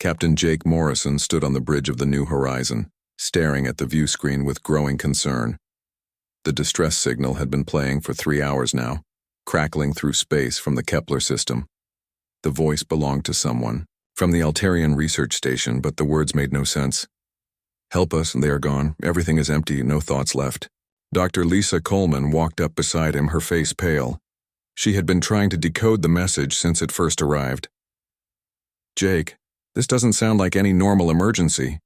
Captain Jake Morrison stood on the bridge of the New Horizon, staring at the view screen with growing concern. The distress signal had been playing for 3 hours now, crackling through space from the Kepler system. The voice belonged to someone from the Altarian research station, but the words made no sense. "Help us, they are gone. Everything is empty, no thoughts left." Dr. Lisa Coleman walked up beside him, her face pale. She had been trying to decode the message since it first arrived. "Jake, this doesn't sound like any normal emergency.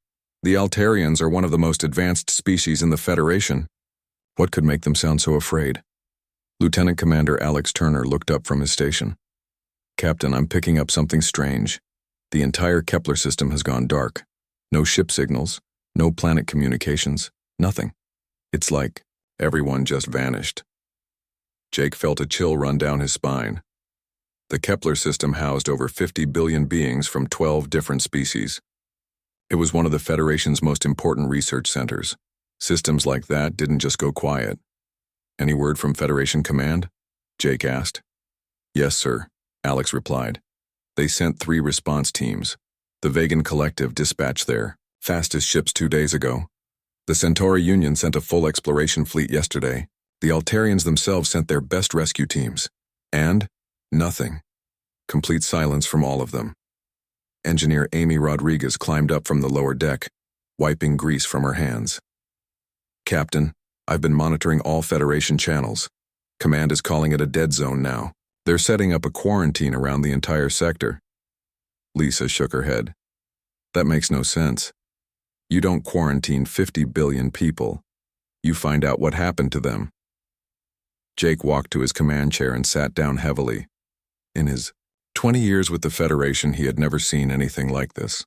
The Altarians are one of the most advanced species in the Federation. What could make them sound so afraid?" Lieutenant Commander Alex Turner looked up from his station. "Captain, I'm picking up something strange. The entire Kepler system has gone dark. No ship signals, no planet communications, nothing. It's like everyone just vanished." Jake felt a chill run down his spine. The Kepler system housed over 50 billion beings from 12 different species. It was one of the Federation's most important research centers. Systems like that didn't just go quiet. "Any word from Federation Command?" Jake asked. "Yes, sir," Alex replied. "They sent 3 response teams. The Vegan Collective dispatched their fastest ships 2 days ago. The Centauri Union sent a full exploration fleet yesterday. The Altarians themselves sent their best rescue teams. And nothing. Complete silence from all of them." Engineer Amy Rodriguez climbed up from the lower deck, wiping grease from her hands. "Captain, I've been monitoring all Federation channels. Command is calling it a dead zone now. They're setting up a quarantine around the entire sector." Lisa shook her head. "That makes no sense. You don't quarantine 50 billion people. You find out what happened to them." Jake walked to his command chair and sat down heavily. In his 20 years with the Federation, he had never seen anything like this.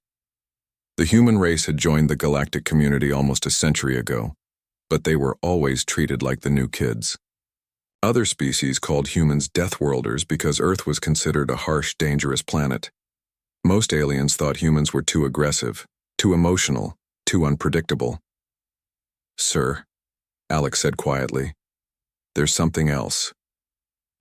The human race had joined the galactic community almost a century ago, but they were always treated like the new kids. Other species called humans Deathworlders because Earth was considered a harsh, dangerous planet. Most aliens thought humans were too aggressive, too emotional, too unpredictable. "Sir," Alex said quietly, "there's something else.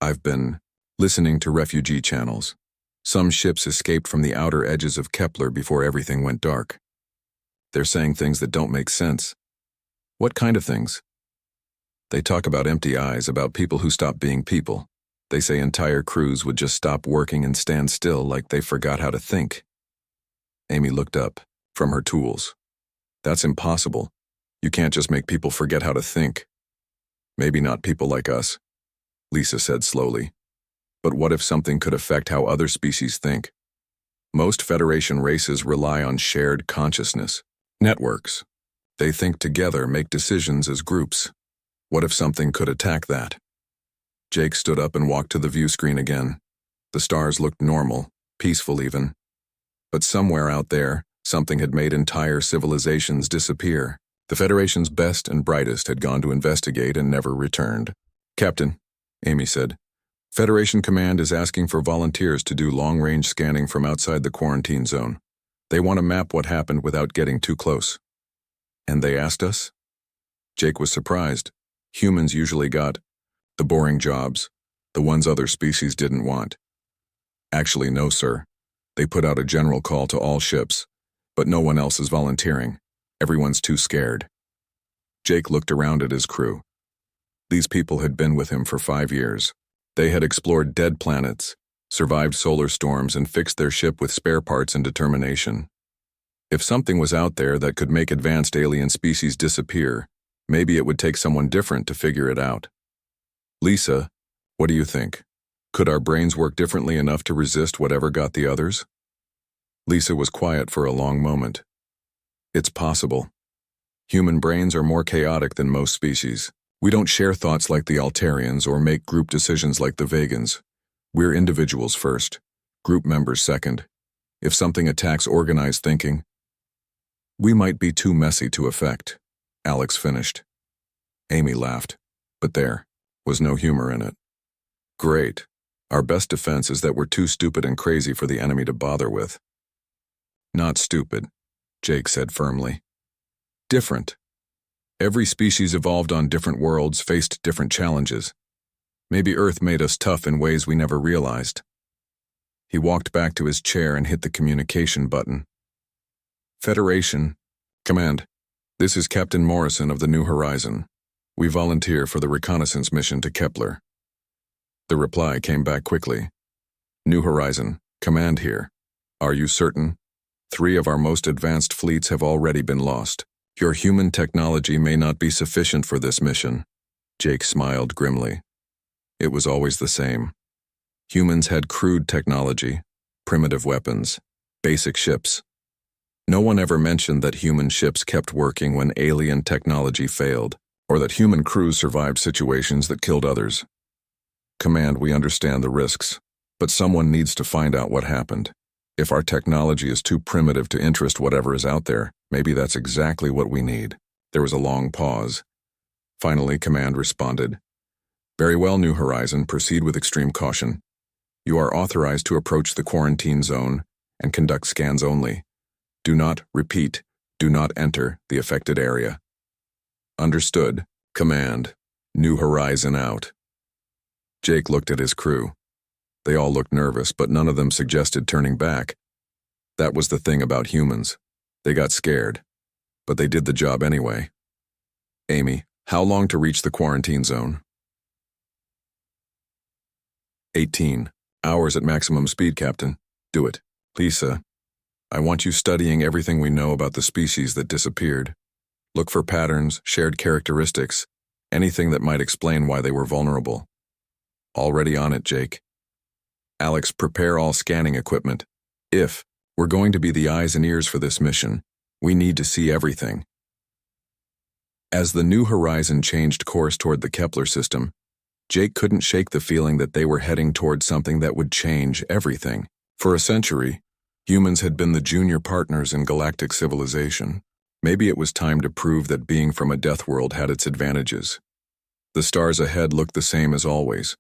I've been listening to refugee channels. Some ships escaped from the outer edges of Kepler before everything went dark. They're saying things that don't make sense." "What kind of things?" "They talk about empty eyes, about people who stop being people. They say entire crews would just stop working and stand still like they forgot how to think." Amy looked up from her tools. "That's impossible. You can't just make people forget how to think." "Maybe not people like us," Lisa said slowly. "But what if something could affect how other species think? Most Federation races rely on shared consciousness, networks. They think together, make decisions as groups. What if something could attack that?" Jake stood up and walked to the view screen again. The stars looked normal, peaceful even. But somewhere out there, something had made entire civilizations disappear. The Federation's best and brightest had gone to investigate and never returned. "Captain," Amy said, "Federation Command is asking for volunteers to do long-range scanning from outside the quarantine zone. They want to map what happened without getting too close." "And they asked us?" Jake was surprised. Humans usually got the boring jobs, the ones other species didn't want. "Actually, no, sir. They put out a general call to all ships, but no one else is volunteering. Everyone's too scared." Jake looked around at his crew. These people had been with him for 5 years. They had explored dead planets, survived solar storms, and fixed their ship with spare parts and determination. If something was out there that could make advanced alien species disappear, maybe it would take someone different to figure it out. "Lisa, what do you think? Could our brains work differently enough to resist whatever got the others?" Lisa was quiet for a long moment. "It's possible. Human brains are more chaotic than most species. We don't share thoughts like the Altarians or make group decisions like the Vegans. We're individuals first, group members second. If something attacks organized thinking, we might be too messy to affect," Alex finished. Amy laughed, but there was no humor in it. "Great. Our best defense is that we're too stupid and crazy for the enemy to bother with." "Not stupid," Jake said firmly. "Different. Every species evolved on different worlds, faced different challenges. Maybe Earth made us tough in ways we never realized." He walked back to his chair and hit the communication button, Federation. Command. This is Captain Morrison of the New Horizon. We volunteer for the reconnaissance mission to Kepler. The reply came back quickly. New Horizon. Command here. Are you certain? 3 of our most advanced fleets have already been lost. Your human technology may not be sufficient for this mission. Jake smiled grimly. It was always the same. Humans had crude technology, primitive weapons, basic ships. No one ever mentioned that human ships kept working when alien technology failed, or that human crews survived situations that killed others. Command, we understand the risks, but someone needs to find out what happened. If our technology is too primitive to interest whatever is out there, maybe that's exactly what we need. There was a long pause. Finally, Command responded. Very well, New Horizon, proceed with extreme caution. You are authorized to approach the quarantine zone and conduct scans only. Do not, repeat, do not enter the affected area. Understood. Command. New Horizon out. Jake looked at his crew. They all looked nervous, but none of them suggested turning back. That was the thing about humans. They got scared, but they did the job anyway. Amy, how long to reach the quarantine zone? 18 hours at maximum speed, Captain. Do it. Lisa, I want you studying everything we know about the species that disappeared. Look for patterns, shared characteristics, anything that might explain why they were vulnerable. Already on it, Jake. Alex, prepare all scanning equipment. If we're going to be the eyes and ears for this mission, we need to see everything. As the New Horizon changed course toward the Kepler system, Jake couldn't shake the feeling that they were heading toward something that would change everything. For a century, humans had been the junior partners in galactic civilization. Maybe it was time to prove that being from a death world had its advantages. The stars ahead looked the same as always,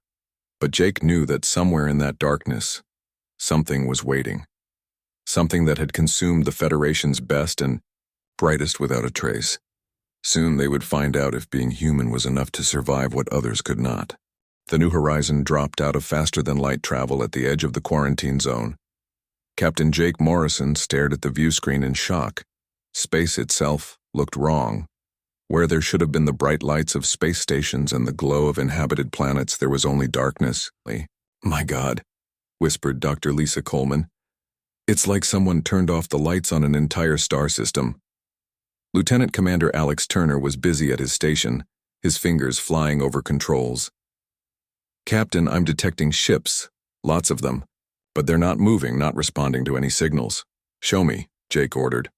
but Jake knew that somewhere in that darkness, something was waiting. Something that had consumed the Federation's best and brightest without a trace. Soon they would find out if being human was enough to survive what others could not. The New Horizon dropped out of faster-than-light travel at the edge of the quarantine zone. Captain Jake Morrison stared at the view screen in shock. Space itself looked wrong. Where there should have been the bright lights of space stations and the glow of inhabited planets, there was only darkness. My God, whispered Dr. Lisa Coleman. It's like someone turned off the lights on an entire star system. Lieutenant Commander Alex Turner was busy at his station, his fingers flying over controls. Captain, I'm detecting ships, lots of them, but they're not moving, not responding to any signals. Show me, Jake ordered.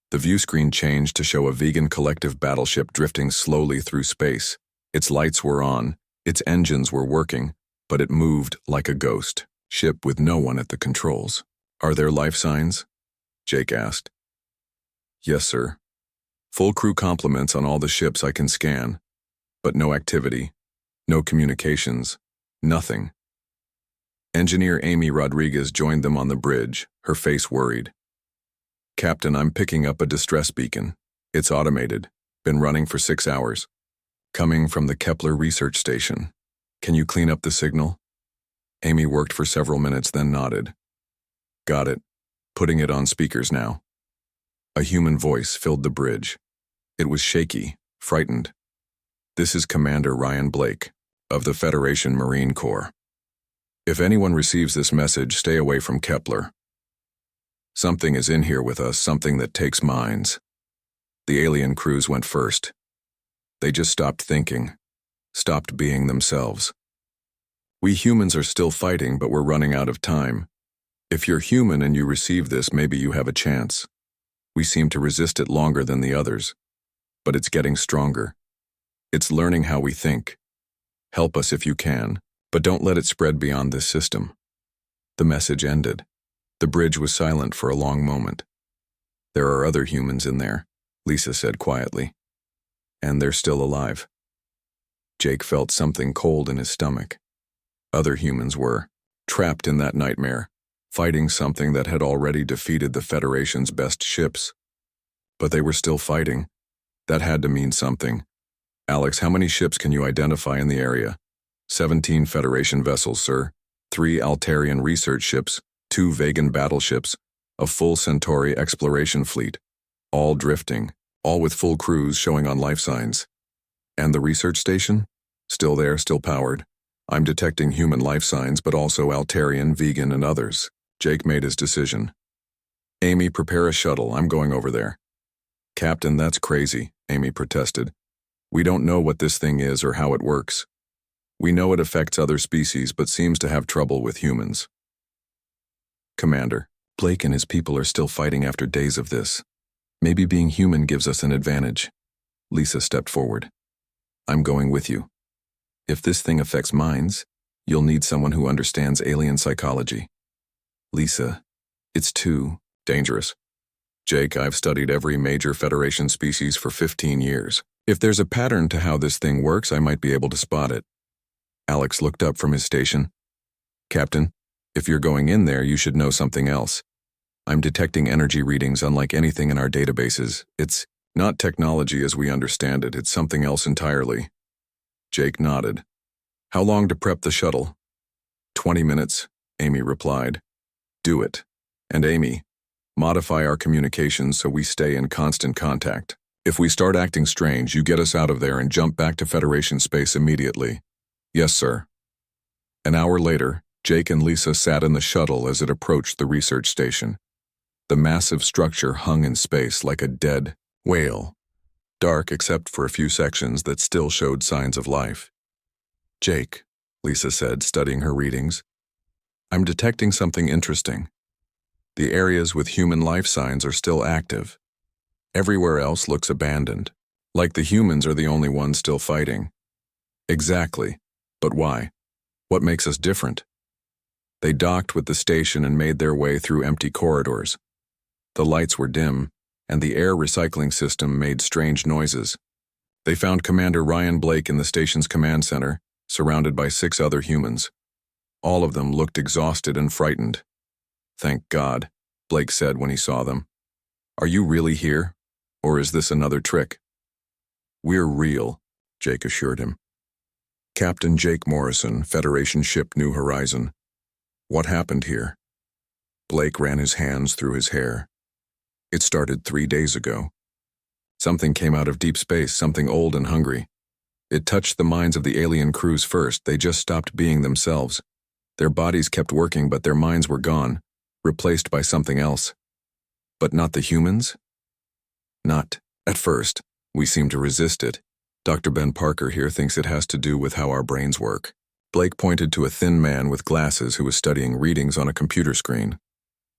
The view screen changed to show a vegan collective battleship drifting slowly through space. Its lights were on, its engines were working, but it moved like a ghost ship with no one at the controls. Are there life signs? Jake asked. Yes, sir. Full crew complements on all the ships I can scan, but no activity, no communications, nothing. Engineer Amy Rodriguez joined them on the bridge, her face worried. Captain, I'm picking up a distress beacon. It's automated, been running for 6 hours. Coming from the Kepler research station. Can you clean up the signal? Amy worked for several minutes, then nodded. Got it. Putting it on speakers now. A human voice filled the bridge. It was shaky, frightened. This is Commander Ryan Blake, of the Federation Marine Corps. If anyone receives this message, stay away from Kepler. Something is in here with us, something that takes minds. The alien crews went first. They just stopped thinking, stopped being themselves. We humans are still fighting, but we're running out of time. If you're human and you receive this, maybe you have a chance. We seem to resist it longer than the others, but it's getting stronger. It's learning how we think. Help us if you can, but don't let it spread beyond this system. The message ended. The bridge was silent for a long moment. There are other humans in there, Lisa said quietly. And they're still alive. Jake felt something cold in his stomach. Other humans were trapped in that nightmare, fighting something that had already defeated the Federation's best ships. But they were still fighting. That had to mean something. Alex, how many ships can you identify in the area? 17 Federation vessels, sir. 3 Altarian research ships, 2 Vegan battleships, A full Centauri exploration fleet, all drifting, all with full crews showing on life signs. And the research station? Still there, still powered. I'm detecting human life signs, but also Altarian, vegan, and others. Jake made his decision. Amy, prepare a shuttle. I'm going over there. Captain, that's crazy, Amy protested. We don't know what this thing is or how it works. We know it affects other species, but seems to have trouble with humans. Commander, Blake and his people are still fighting after days of this. Maybe being human gives us an advantage. Lisa stepped forward. I'm going with you. If this thing affects minds, you'll need someone who understands alien psychology. Lisa, it's too dangerous. Jake, I've studied every major Federation species for 15 years. If there's a pattern to how this thing works, I might be able to spot it. Alex looked up from his station. Captain, if you're going in there, you should know something else. I'm detecting energy readings unlike anything in our databases. It's not technology as we understand it, it's something else entirely. Jake nodded. How long to prep the shuttle? 20 minutes, Amy replied. Do it. And Amy, modify our communications so we stay in constant contact. If we start acting strange, you get us out of there and jump back to Federation space immediately. Yes, sir. An hour later, Jake and Lisa sat in the shuttle as it approached the research station. The massive structure hung in space like a dead whale, dark except for a few sections that still showed signs of life. Jake, Lisa said, studying her readings, I'm detecting something interesting. The areas with human life signs are still active. Everywhere else looks abandoned, like the humans are the only ones still fighting. Exactly. But why? What makes us different? They docked with the station and made their way through empty corridors. The lights were dim, and the air recycling system made strange noises. They found Commander Ryan Blake in the station's command center, surrounded by 6 other humans. All of them looked exhausted and frightened. Thank God, Blake said when he saw them. Are you really here? Or is this another trick? We're real, Jake assured him. Captain Jake Morrison, Federation ship New Horizon. What happened here? Blake ran his hands through his hair. It started 3 days ago. Something came out of deep space, something old and hungry. It touched the minds of the alien crews first. They just stopped being themselves. Their bodies kept working, but their minds were gone, replaced by something else. But not the humans? Not at first. We seem to resist it. Dr. Ben Parker here thinks it has to do with how our brains work. Blake pointed to a thin man with glasses who was studying readings on a computer screen.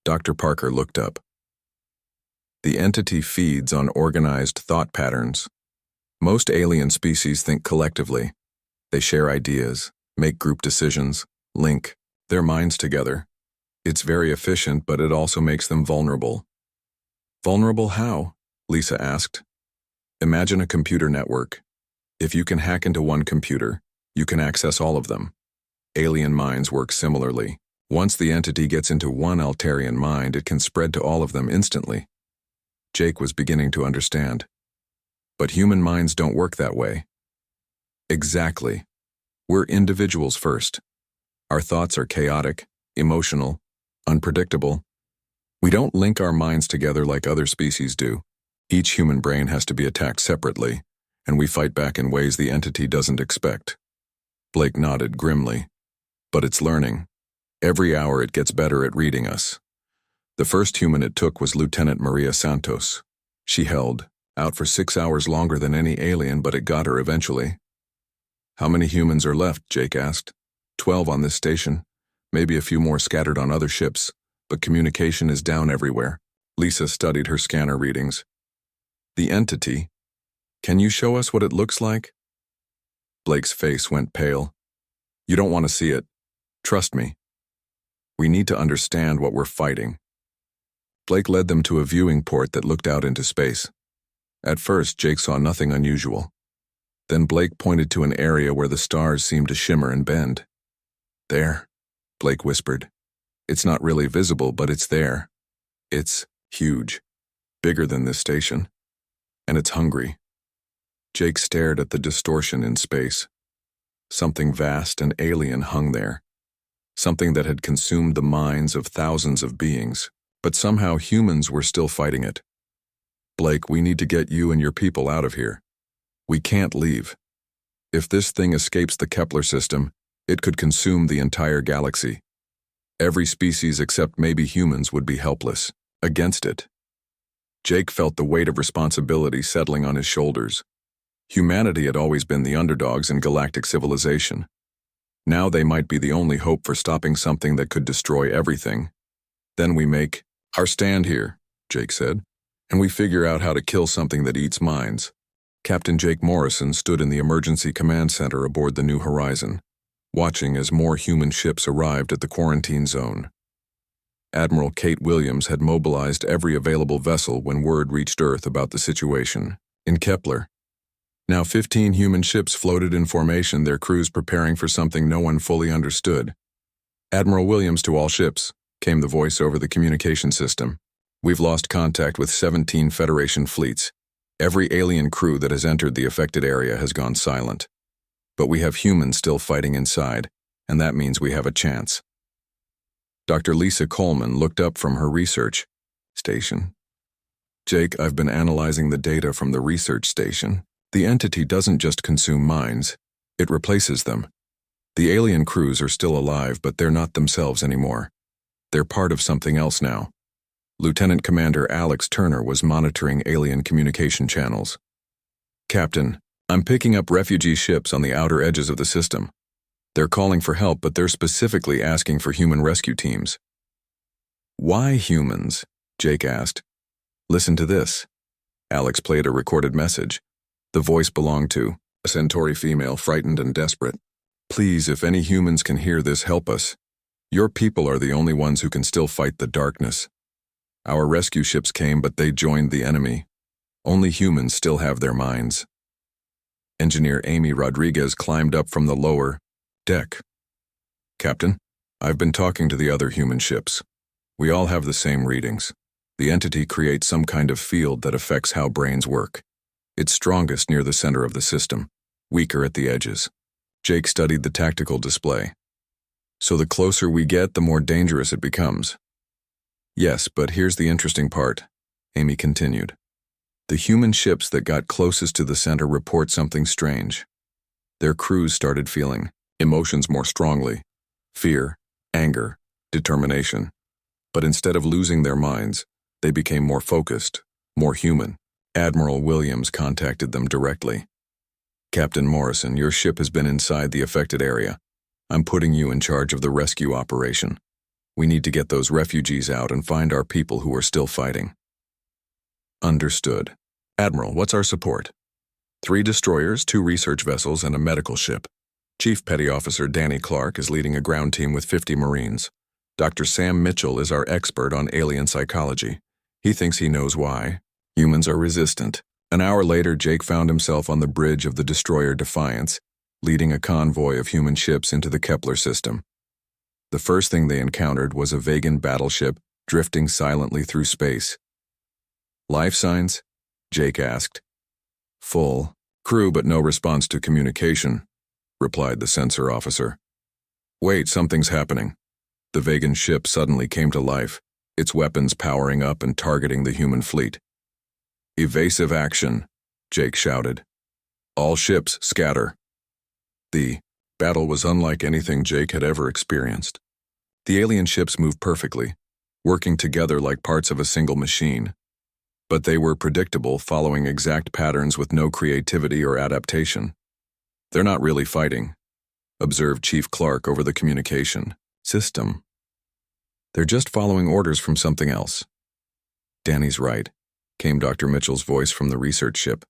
Dr. Parker looked up. The entity feeds on organized thought patterns. Most alien species think collectively. They share ideas, make group decisions, link their minds together. It's very efficient, but it also makes them vulnerable. Vulnerable how? Lisa asked. Imagine a computer network. If you can hack into one computer, you can access all of them. Alien minds work similarly. Once the entity gets into one Altarian mind, it can spread to all of them instantly. Jake was beginning to understand. But human minds don't work that way. Exactly. We're individuals first. Our thoughts are chaotic, emotional, unpredictable. We don't link our minds together like other species do. Each human brain has to be attacked separately, and we fight back in ways the entity doesn't expect. Blake nodded grimly. But it's learning. Every hour it gets better at reading us. The first human it took was Lieutenant Maria Santos. She held out for 6 hours longer than any alien, but it got her eventually. How many humans are left? Jake asked. 12 on this station, maybe a few more scattered on other ships, but communication is down everywhere. Lisa studied her scanner readings. The entity. Can you show us what it looks like? Blake's face went pale. You don't want to see it. Trust me. We need to understand what we're fighting. Blake led them to a viewing port that looked out into space. At first, Jake saw nothing unusual. Then Blake pointed to an area where the stars seemed to shimmer and bend. There, Blake whispered. It's not really visible, but it's there. It's huge, bigger than this station. And it's hungry. Jake stared at the distortion in space. Something vast and alien hung there. Something that had consumed the minds of thousands of beings. But somehow humans were still fighting it. Blake, we need to get you and your people out of here. We can't leave. If this thing escapes the Kepler system, it could consume the entire galaxy. Every species except maybe humans would be helpless against it. Jake felt the weight of responsibility settling on his shoulders. Humanity had always been the underdogs in galactic civilization. Now they might be the only hope for stopping something that could destroy everything. Then we make our stand here, Jake said, and we figure out how to kill something that eats minds. Captain Jake Morrison stood in the emergency command center aboard the New Horizon, watching as more human ships arrived at the quarantine zone. Admiral Kate Williams had mobilized every available vessel when word reached Earth about the situation in Kepler. Now 15 human ships floated in formation, their crews preparing for something no one fully understood. Admiral Williams, to all ships, came the voice over the communication system. We've lost contact with 17 Federation fleets. Every alien crew that has entered the affected area has gone silent. But we have humans still fighting inside, and that means we have a chance. Dr. Lisa Coleman looked up from her research station. Jake, I've been analyzing the data from the research station. The entity doesn't just consume minds, it replaces them. The alien crews are still alive, but they're not themselves anymore. They're part of something else now. Lieutenant Commander Alex Turner was monitoring alien communication channels. Captain, I'm picking up refugee ships on the outer edges of the system. They're calling for help, but they're specifically asking for human rescue teams. Why humans? Jake asked. Listen to this. Alex played a recorded message. The voice belonged to a Centauri female, frightened and desperate. Please, if any humans can hear this, help us. Your people are the only ones who can still fight the darkness. Our rescue ships came, but they joined the enemy. Only humans still have their minds. Engineer Amy Rodriguez climbed up from the lower deck. Captain, I've been talking to the other human ships. We all have the same readings. The entity creates some kind of field that affects how brains work. It's strongest near the center of the system, weaker at the edges. Jake studied the tactical display. So the closer we get, the more dangerous it becomes. Yes, but here's the interesting part, Amy continued. The human ships that got closest to the center report something strange. Their crews started feeling emotions more strongly. Fear, anger, determination. But instead of losing their minds, they became more focused, more human. Admiral Williams contacted them directly. Captain Morrison, your ship has been inside the affected area. I'm putting you in charge of the rescue operation. We need to get those refugees out and find our people who are still fighting. Understood. Admiral, what's our support? 3 destroyers, 2 research vessels, and a medical ship. Chief Petty Officer Danny Clark is leading a ground team with 50 Marines. Dr. Sam Mitchell is our expert on alien psychology. He thinks he knows why. Humans are resistant. An hour later, Jake found himself on the bridge of the destroyer Defiance, leading a convoy of human ships into the Kepler system. The first thing they encountered was a Vegan battleship drifting silently through space. Life signs? Jake asked. Full. Crew, but no response to communication, replied the sensor officer. Wait, something's happening. The Vegan ship suddenly came to life, its weapons powering up and targeting the human fleet. Evasive action, Jake shouted. All ships scatter. The battle was unlike anything Jake had ever experienced. The alien ships moved perfectly, working together like parts of a single machine. But they were predictable, following exact patterns with no creativity or adaptation. They're not really fighting, observed Chief Clark over the communication system. They're just following orders from something else. Danny's right, came Dr. Mitchell's voice from the research ship.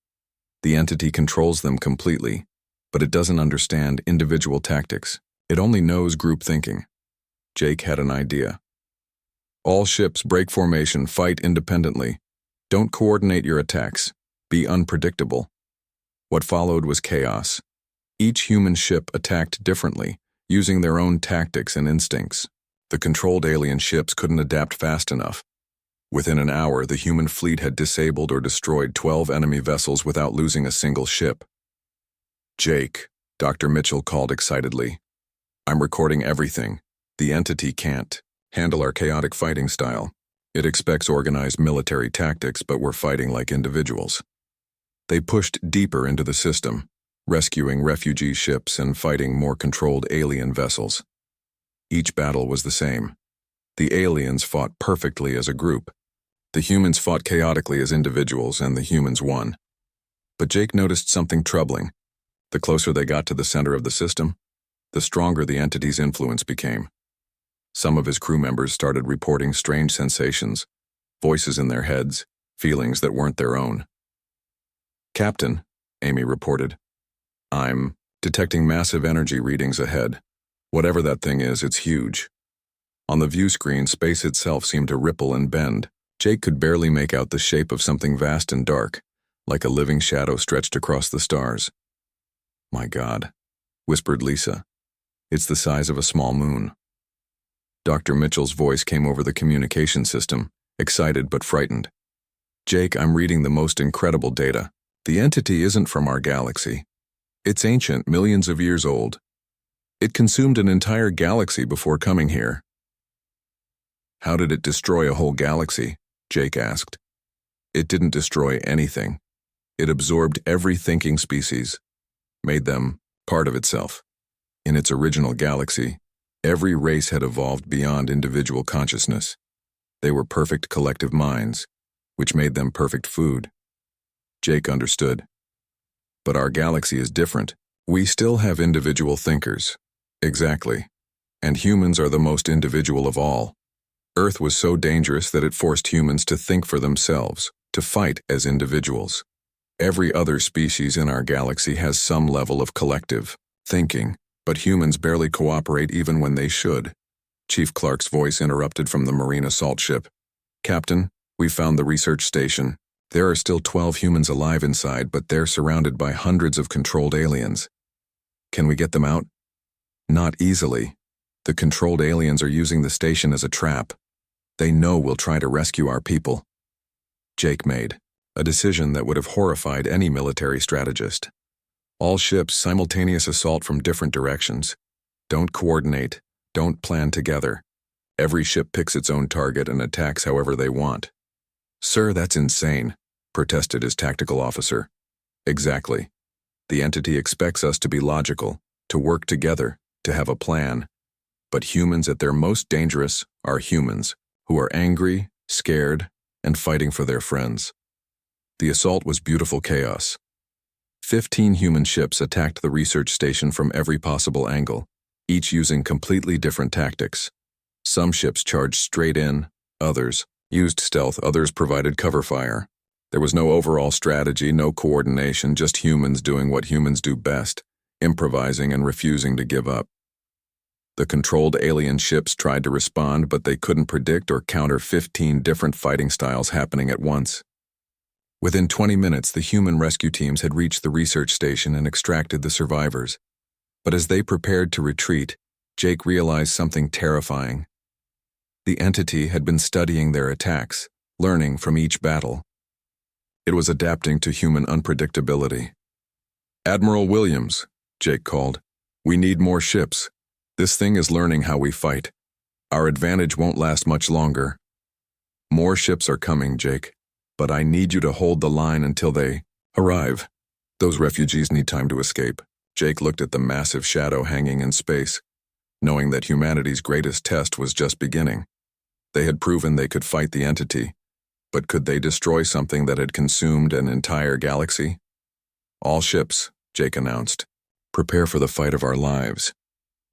The entity controls them completely, but it doesn't understand individual tactics. It only knows group thinking. Jake had an idea. All ships break formation, fight independently. Don't coordinate your attacks. Be unpredictable. What followed was chaos. Each human ship attacked differently, using their own tactics and instincts. The controlled alien ships couldn't adapt fast enough. Within an hour, the human fleet had disabled or destroyed 12 enemy vessels without losing a single ship. Jake, Dr. Mitchell called excitedly. I'm recording everything. The entity can't handle our chaotic fighting style. It expects organized military tactics, but we're fighting like individuals. They pushed deeper into the system, rescuing refugee ships and fighting more controlled alien vessels. Each battle was the same. The aliens fought perfectly as a group. The humans fought chaotically as individuals, and the humans won. But Jake noticed something troubling. The closer they got to the center of the system, the stronger the entity's influence became. Some of his crew members started reporting strange sensations, voices in their heads, feelings that weren't their own. "Captain," Amy reported, "I'm detecting massive energy readings ahead. Whatever that thing is, it's huge." On the view screen, space itself seemed to ripple and bend. Jake could barely make out the shape of something vast and dark, like a living shadow stretched across the stars. "My God," whispered Lisa. "It's the size of a small moon." Dr. Mitchell's voice came over the communication system, excited but frightened. "Jake, I'm reading the most incredible data. The entity isn't from our galaxy. It's ancient, millions of years old. It consumed an entire galaxy before coming here." "How did it destroy a whole galaxy?" Jake asked. "It didn't destroy anything. It absorbed every thinking species, made them part of itself. In its original galaxy, every race had evolved beyond individual consciousness. They were perfect collective minds, which made them perfect food." Jake understood. "But our galaxy is different. We still have individual thinkers." "Exactly. And humans are the most individual of all. Earth was so dangerous that it forced humans to think for themselves, to fight as individuals. Every other species in our galaxy has some level of collective thinking, but humans barely cooperate even when they should." Chief Clark's voice interrupted from the marine assault ship. "Captain, we found the research station. There are still 12 humans alive inside, but they're surrounded by hundreds of controlled aliens. Can we get them out?" "Not easily. The controlled aliens are using the station as a trap. They know we'll try to rescue our people." Jake made a decision that would have horrified any military strategist. "All ships, simultaneous assault from different directions. Don't coordinate, don't plan together. Every ship picks its own target and attacks however they want." "Sir, that's insane," protested his tactical officer. "Exactly. The entity expects us to be logical, to work together, to have a plan. But humans at their most dangerous are humans, who are angry, scared, and fighting for their friends." The assault was beautiful chaos. 15 human ships attacked the research station from every possible angle, each using completely different tactics. Some ships charged straight in, others used stealth, others provided cover fire. There was no overall strategy, no coordination, just humans doing what humans do best, improvising and refusing to give up. The controlled alien ships tried to respond, but they couldn't predict or counter 15 different fighting styles happening at once. Within 20 minutes, the human rescue teams had reached the research station and extracted the survivors. But as they prepared to retreat, Jake realized something terrifying. The entity had been studying their attacks, learning from each battle. It was adapting to human unpredictability. "Admiral Williams," Jake called, "we need more ships. This thing is learning how we fight. Our advantage won't last much longer." "More ships are coming, Jake, but I need you to hold the line until they arrive. Those refugees need time to escape." Jake looked at the massive shadow hanging in space, knowing that humanity's greatest test was just beginning. They had proven they could fight the entity, but could they destroy something that had consumed an entire galaxy? "All ships," Jake announced, "prepare for the fight of our lives.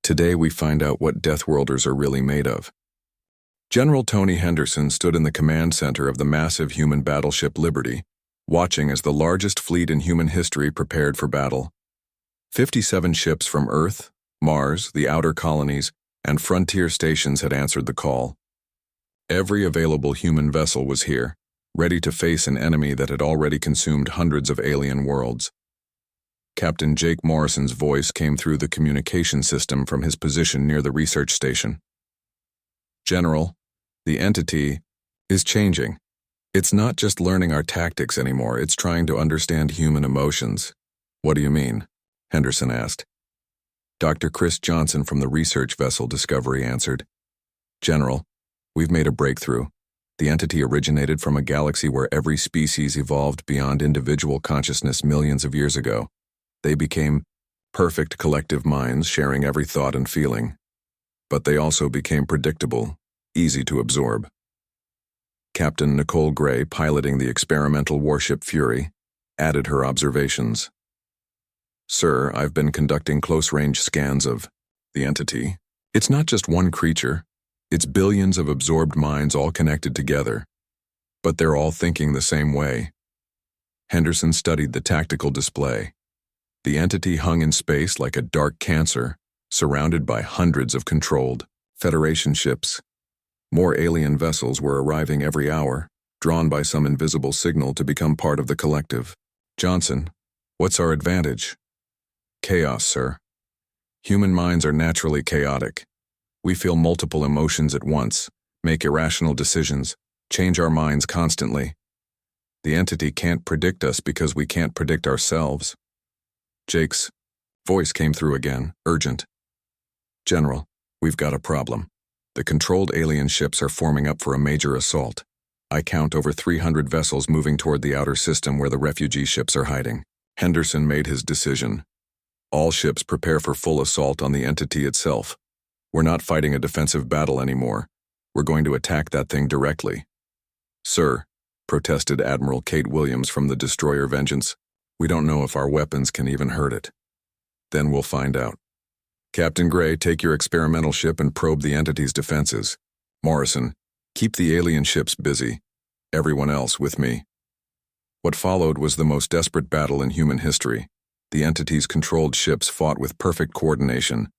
Today we find out what Deathworlders are really made of." General Tony Henderson stood in the command center of the massive human battleship Liberty, watching as the largest fleet in human history prepared for battle. 57 ships from Earth, Mars, the outer colonies, and frontier stations had answered the call. Every available human vessel was here, ready to face an enemy that had already consumed hundreds of alien worlds. Captain Jake Morrison's voice came through the communication system from his position near the research station. "General, the entity is changing. It's not just learning our tactics anymore, it's trying to understand human emotions." "What do you mean?" Henderson asked. Dr. Chris Johnson from the research vessel Discovery answered. "General, we've made a breakthrough. The entity originated from a galaxy where every species evolved beyond individual consciousness millions of years ago. They became perfect collective minds sharing every thought and feeling. But they also became predictable, easy to absorb. Captain Nicole Gray, piloting the experimental warship Fury, added her observations. Sir, I've been conducting close-range scans of the entity. It's not just one creature. It's billions of absorbed minds all connected together. But they're all thinking the same way. Henderson studied the tactical display. The entity hung in space like a dark cancer, surrounded by hundreds of controlled Federation ships. More alien vessels were arriving every hour, drawn by some invisible signal to become part of the collective. Johnson, what's our advantage? Chaos, sir. Human minds are naturally chaotic. We feel multiple emotions at once, make irrational decisions, change our minds constantly. The entity can't predict us because we can't predict ourselves. Jake's voice came through again, urgent. General, we've got a problem. The controlled alien ships are forming up for a major assault. I count over 300 vessels moving toward the outer system where the refugee ships are hiding. Henderson made his decision. All ships prepare for full assault on the entity itself. We're not fighting a defensive battle anymore. We're going to attack that thing directly. Sir, protested Admiral Kate Williams from the destroyer Vengeance, we don't know if our weapons can even hurt it. Then we'll find out. Captain Gray, take your experimental ship and probe the entity's defenses. Morrison, keep the alien ships busy. Everyone else with me. What followed was the most desperate battle in human history. The entity's controlled ships fought with perfect coordination,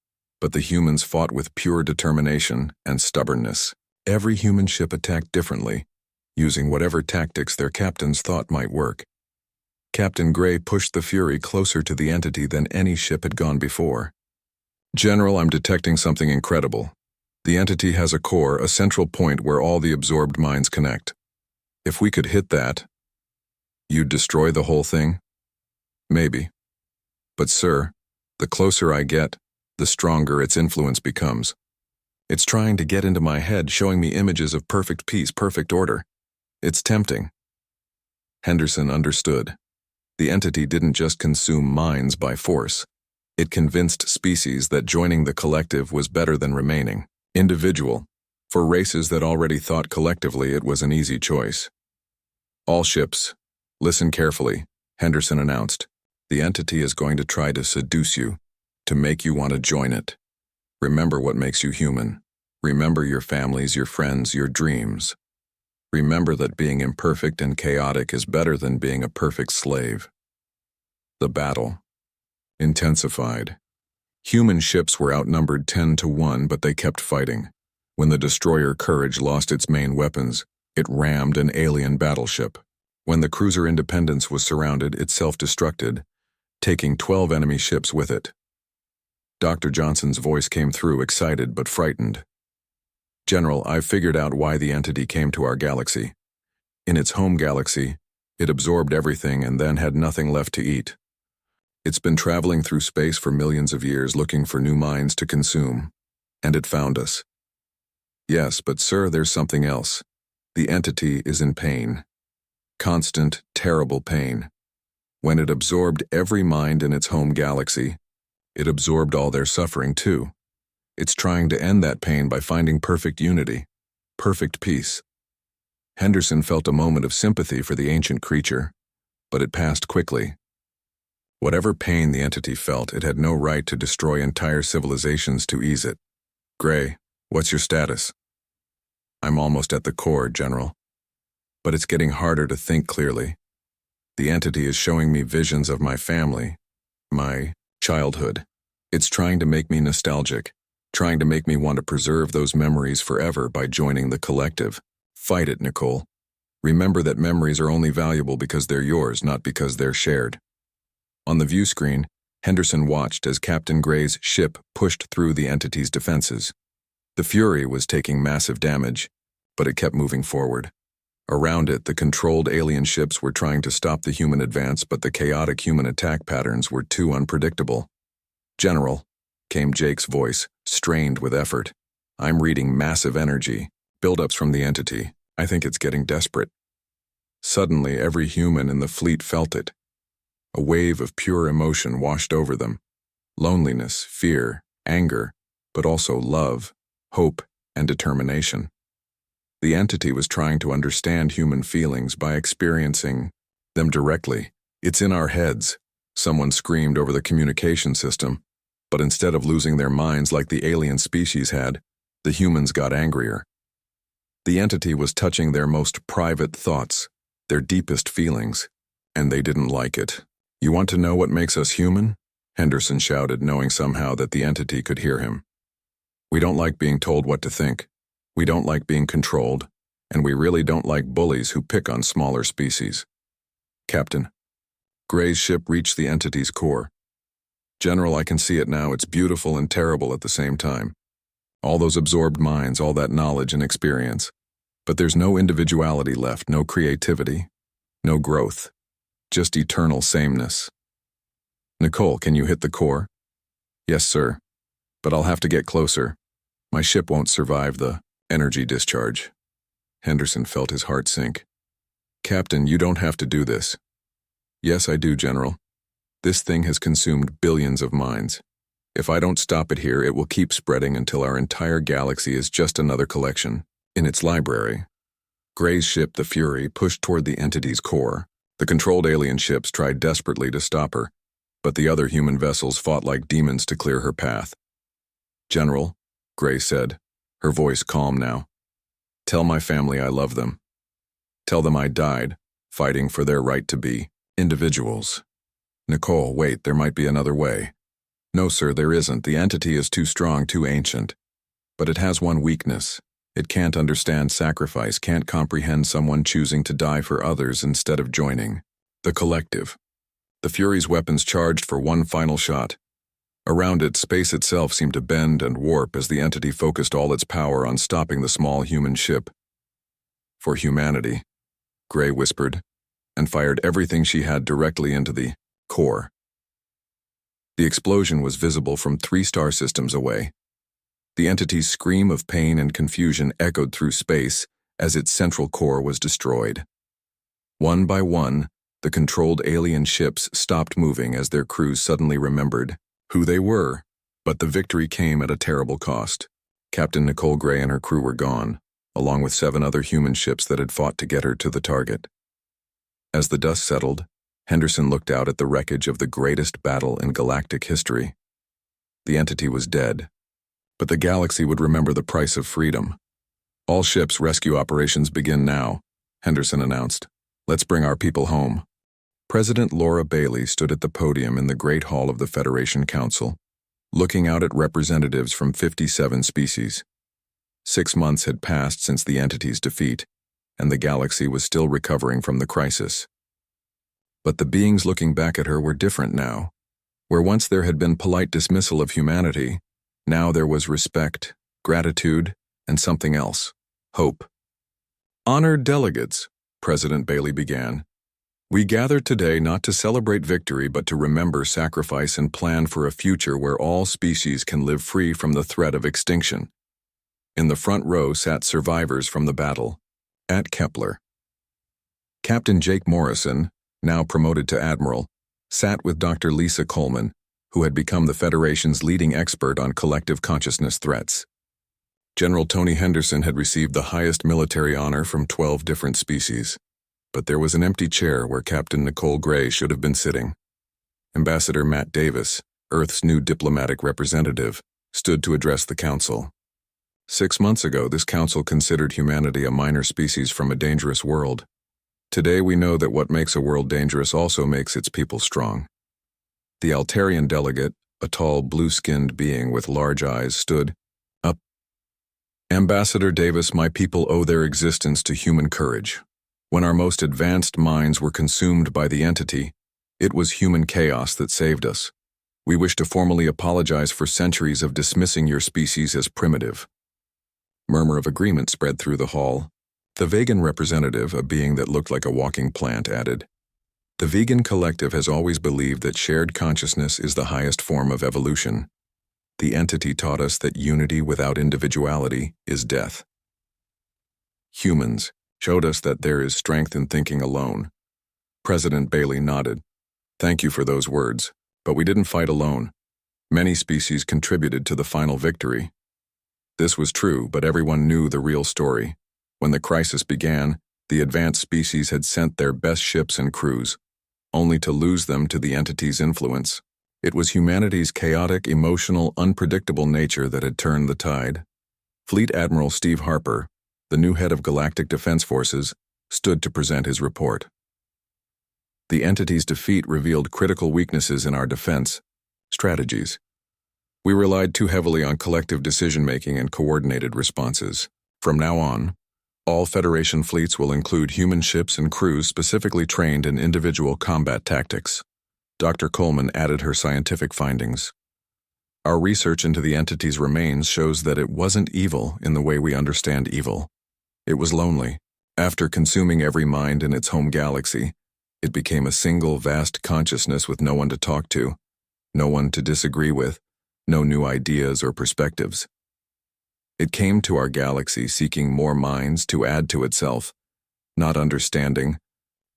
but the humans fought with pure determination and stubbornness. Every human ship attacked differently, using whatever tactics their captains thought might work. Captain Gray pushed the Fury closer to the entity than any ship had gone before. General, I'm detecting something incredible. The entity has a core, a central point where all the absorbed minds connect. If we could hit that, you'd destroy the whole thing? Maybe. But sir, the closer I get, the stronger its influence becomes. It's trying to get into my head, showing me images of perfect peace, perfect order. It's tempting. Henderson understood. The entity didn't just consume minds by force. It convinced species that joining the collective was better than remaining individual. For races that already thought collectively, it was an easy choice. All ships, listen carefully, Henderson announced. The entity is going to try to seduce you, to make you want to join it. Remember what makes you human. Remember your families, your friends, your dreams. Remember that being imperfect and chaotic is better than being a perfect slave. The battle intensified. Human ships were outnumbered 10-1, but they kept fighting. When the destroyer Courage lost its main weapons, it rammed an alien battleship. When the cruiser Independence was surrounded, it self-destructed, taking 12 enemy ships with it. Dr. Johnson's voice came through, excited but frightened. General, I've figured out why the entity came to our galaxy. In its home galaxy, it absorbed everything and then had nothing left to eat. It's been traveling through space for millions of years looking for new minds to consume, and it found us. Yes, but sir, there's something else. The entity is in pain. Constant, terrible pain. When it absorbed every mind in its home galaxy, it absorbed all their suffering too. It's trying to end that pain by finding perfect unity, perfect peace. Henderson felt a moment of sympathy for the ancient creature, but it passed quickly. Whatever pain the entity felt, it had no right to destroy entire civilizations to ease it. Gray, what's your status? I'm almost at the core, General. But it's getting harder to think clearly. The entity is showing me visions of my family, my childhood. It's trying to make me nostalgic, trying to make me want to preserve those memories forever by joining the collective. Fight it, Nicole. Remember that memories are only valuable because they're yours, not because they're shared. On the view screen, Henderson watched as Captain Gray's ship pushed through the entity's defenses. The Fury was taking massive damage, but it kept moving forward. Around it, the controlled alien ships were trying to stop the human advance, but the chaotic human attack patterns were too unpredictable. General, came Jake's voice, strained with effort. I'm reading massive energy, buildups from the entity. I think it's getting desperate." Suddenly, every human in the fleet felt it. A wave of pure emotion washed over them. Loneliness, fear, anger, but also love, hope, and determination. The entity was trying to understand human feelings by experiencing them directly. "It's in our heads," someone screamed over the communication system, but instead of losing their minds like the alien species had, the humans got angrier. The entity was touching their most private thoughts, their deepest feelings, and they didn't like it. "You want to know what makes us human?" Henderson shouted, knowing somehow that the entity could hear him. "We don't like being told what to think. We don't like being controlled, and we really don't like bullies who pick on smaller species." "Captain." Gray's ship reached the entity's core. "General, I can see it now. It's beautiful and terrible at the same time. All those absorbed minds, all that knowledge and experience. But there's no individuality left, no creativity, no growth. Just eternal sameness." "Nicole, can you hit the core?" "Yes, sir. But I'll have to get closer. My ship won't survive the energy discharge." Henderson felt his heart sink. "Captain, you don't have to do this." "Yes, I do, General. This thing has consumed billions of minds. If I don't stop it here, it will keep spreading until our entire galaxy is just another collection in its library." Gray's ship, the Fury, pushed toward the entity's core. The controlled alien ships tried desperately to stop her, but the other human vessels fought like demons to clear her path. "General," Gray said, her voice calm now, "tell my family I love them. Tell them I died, fighting for their right to be individuals." "Nicole, wait, there might be another way." "No, sir, there isn't. The entity is too strong, too ancient. But it has one weakness. It can't understand sacrifice, can't comprehend someone choosing to die for others instead of joining the collective." The Fury's weapons charged for one final shot. Around it, space itself seemed to bend and warp as the entity focused all its power on stopping the small human ship. "For humanity," Gray whispered, and fired everything she had directly into the core. The explosion was visible from 3 star systems away. The entity's scream of pain and confusion echoed through space as its central core was destroyed. One by one, the controlled alien ships stopped moving as their crews suddenly remembered who they were, but the victory came at a terrible cost. Captain Nicole Gray and her crew were gone, along with 7 other human ships that had fought to get her to the target. As the dust settled, Henderson looked out at the wreckage of the greatest battle in galactic history. The entity was dead, but the galaxy would remember the price of freedom. "All ships, rescue operations begin now," Henderson announced. "Let's bring our people home." President Laura Bailey stood at the podium in the Great Hall of the Federation Council, looking out at representatives from 57 species. 6 months had passed since the entity's defeat, and the galaxy was still recovering from the crisis. But the beings looking back at her were different now. Where once there had been polite dismissal of humanity, now there was respect, gratitude, and something else: hope. "Honored delegates," President Bailey began, "we gathered today not to celebrate victory but to remember sacrifice and plan for a future where all species can live free from the threat of extinction." In the front row sat survivors from the battle. At Kepler, Captain Jake Morrison, now promoted to Admiral, sat with Dr. Lisa Coleman, who had become the Federation's leading expert on collective consciousness threats. General Tony Henderson had received the highest military honor from 12 different species, but there was an empty chair where Captain Nicole Gray should have been sitting. Ambassador Matt Davis, Earth's new diplomatic representative, stood to address the council. 6 months ago, this council considered humanity a minor species from a dangerous world. Today we know that what makes a world dangerous also makes its people strong. The Altarian delegate, a tall, blue-skinned being with large eyes, stood up. "Ambassador Davis, my people owe their existence to human courage. When our most advanced minds were consumed by the entity, it was human chaos that saved us. We wish to formally apologize for centuries of dismissing your species as primitive." Murmur of agreement spread through the hall. The vegan representative, a being that looked like a walking plant, added, "The vegan collective has always believed that shared consciousness is the highest form of evolution. The entity taught us that unity without individuality is death. Humans, showed us that there is strength in thinking alone. President Bailey nodded. Thank you for those words, but we didn't fight alone. Many species contributed to the final victory. This was true, but everyone knew the real story. When the crisis began, the advanced species had sent their best ships and crews, only to lose them to the entity's influence. It was humanity's chaotic, emotional, unpredictable nature that had turned the tide. Fleet Admiral Steve Harper, the new head of Galactic Defense Forces, stood to present his report. The entity's defeat revealed critical weaknesses in our defense strategies. We relied too heavily on collective decision-making and coordinated responses. From now on, all Federation fleets will include human ships and crews specifically trained in individual combat tactics. Dr. Coleman added her scientific findings. Our research into the entity's remains shows that it wasn't evil in the way we understand evil. It was lonely. After consuming every mind in its home galaxy, it became a single vast consciousness with no one to talk to, no one to disagree with, no new ideas or perspectives. It came to our galaxy seeking more minds to add to itself, not understanding.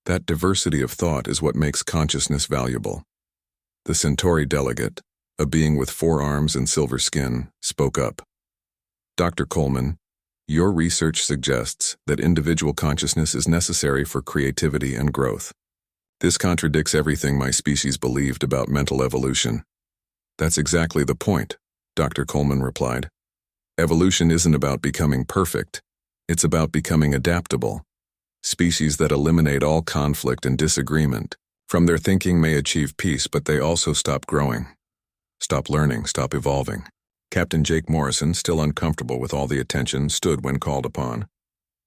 That diversity of thought is what makes consciousness valuable. The Centauri delegate, a being with 4 arms and silver skin, spoke up. Dr. Coleman, your research suggests that individual consciousness is necessary for creativity and growth. This contradicts everything my species believed about mental evolution. That's exactly the point, Dr. Coleman replied. Evolution isn't about becoming perfect. It's about becoming adaptable. Species that eliminate all conflict and disagreement from their thinking may achieve peace, but they also stop growing, stop learning, stop evolving. Captain Jake Morrison, still uncomfortable with all the attention, stood when called upon.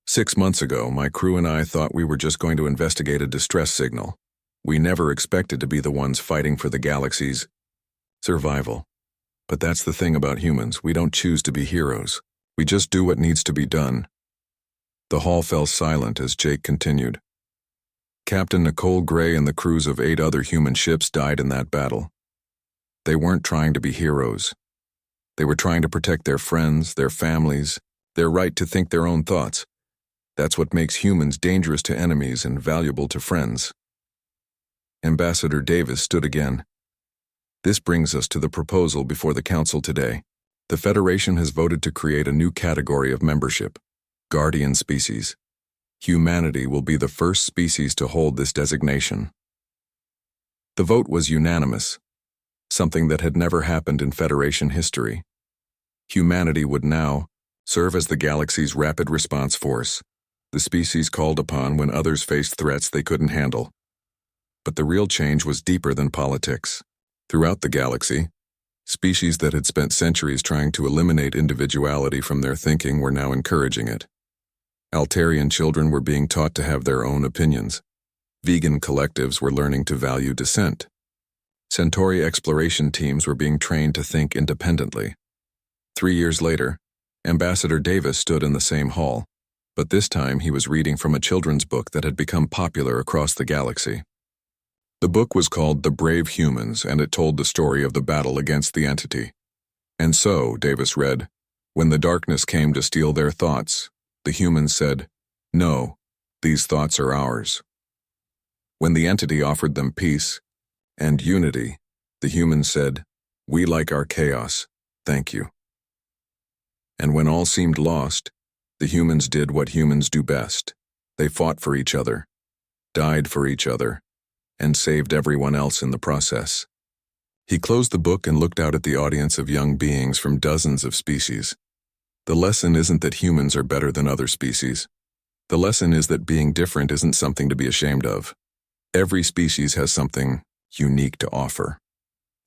6 months ago, my crew and I thought we were just going to investigate a distress signal. We never expected to be the ones fighting for the galaxy's survival. But that's the thing about humans, we don't choose to be heroes. We just do what needs to be done. The hall fell silent as Jake continued. Captain Nicole Gray and the crews of 8 other human ships died in that battle. They weren't trying to be heroes. They were trying to protect their friends, their families, their right to think their own thoughts. That's what makes humans dangerous to enemies and valuable to friends. Ambassador Davis stood again. This brings us to the proposal before the Council today. The Federation has voted to create a new category of membership, Guardian Species. Humanity will be the first species to hold this designation. The vote was unanimous, something that had never happened in Federation history. Humanity would now serve as the galaxy's rapid response force, the species called upon when others faced threats they couldn't handle. But the real change was deeper than politics. Throughout the galaxy, species that had spent centuries trying to eliminate individuality from their thinking were now encouraging it. Altarian children were being taught to have their own opinions. Vegan collectives were learning to value dissent. Centauri exploration teams were being trained to think independently. 3 years later, Ambassador Davis stood in the same hall, but this time he was reading from a children's book that had become popular across the galaxy. The book was called The Brave Humans, and it told the story of the battle against the entity. And so, Davis read, when the darkness came to steal their thoughts, the humans said, "No, these thoughts are ours." When the entity offered them peace and unity, the humans said, "We like our chaos, thank you." And when all seemed lost, the humans did what humans do best. They fought for each other, died for each other, and saved everyone else in the process. He closed the book and looked out at the audience of young beings from dozens of species. The lesson isn't that humans are better than other species. The lesson is that being different isn't something to be ashamed of. Every species has something unique to offer.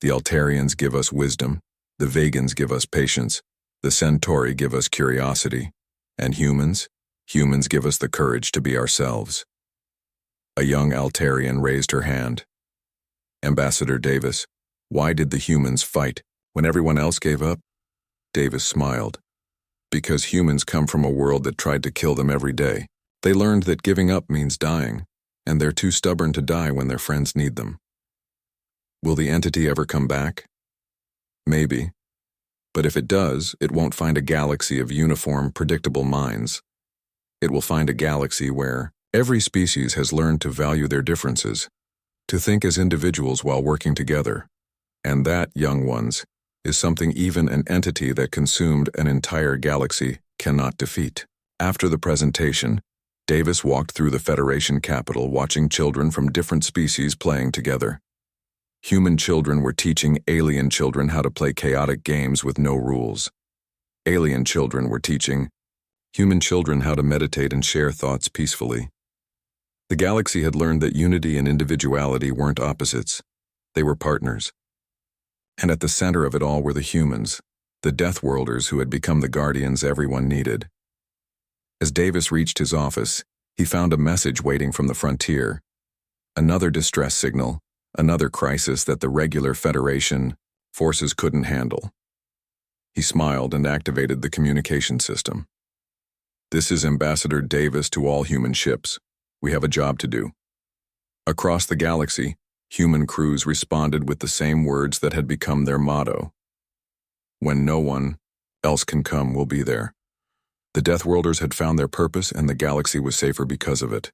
The Altarians give us wisdom, the Vegans give us patience, the Centauri give us curiosity, and humans give us the courage to be ourselves. A young Altarian raised her hand. Ambassador Davis, why did the humans fight when everyone else gave up? Davis smiled. Because humans come from a world that tried to kill them every day. They learned that giving up means dying, and they're too stubborn to die when their friends need them. Will the entity ever come back? Maybe. But if it does, it won't find a galaxy of uniform, predictable minds. It will find a galaxy where every species has learned to value their differences, to think as individuals while working together. And that, young ones, is something even an entity that consumed an entire galaxy cannot defeat. After the presentation, Davis walked through the Federation capital watching children from different species playing together. Human children were teaching alien children how to play chaotic games with no rules. Alien children were teaching human children how to meditate and share thoughts peacefully. The galaxy had learned that unity and individuality weren't opposites, they were partners. And at the center of it all were the humans, the Deathworlders who had become the guardians everyone needed. As Davis reached his office, he found a message waiting from the frontier. Another distress signal, another crisis that the regular Federation forces couldn't handle. He smiled and activated the communication system. "This is Ambassador Davis to all human ships. We have a job to do." Across the galaxy, human crews responded with the same words that had become their motto. "When no one else can come, we'll be there." The Deathworlders had found their purpose and the galaxy was safer because of it.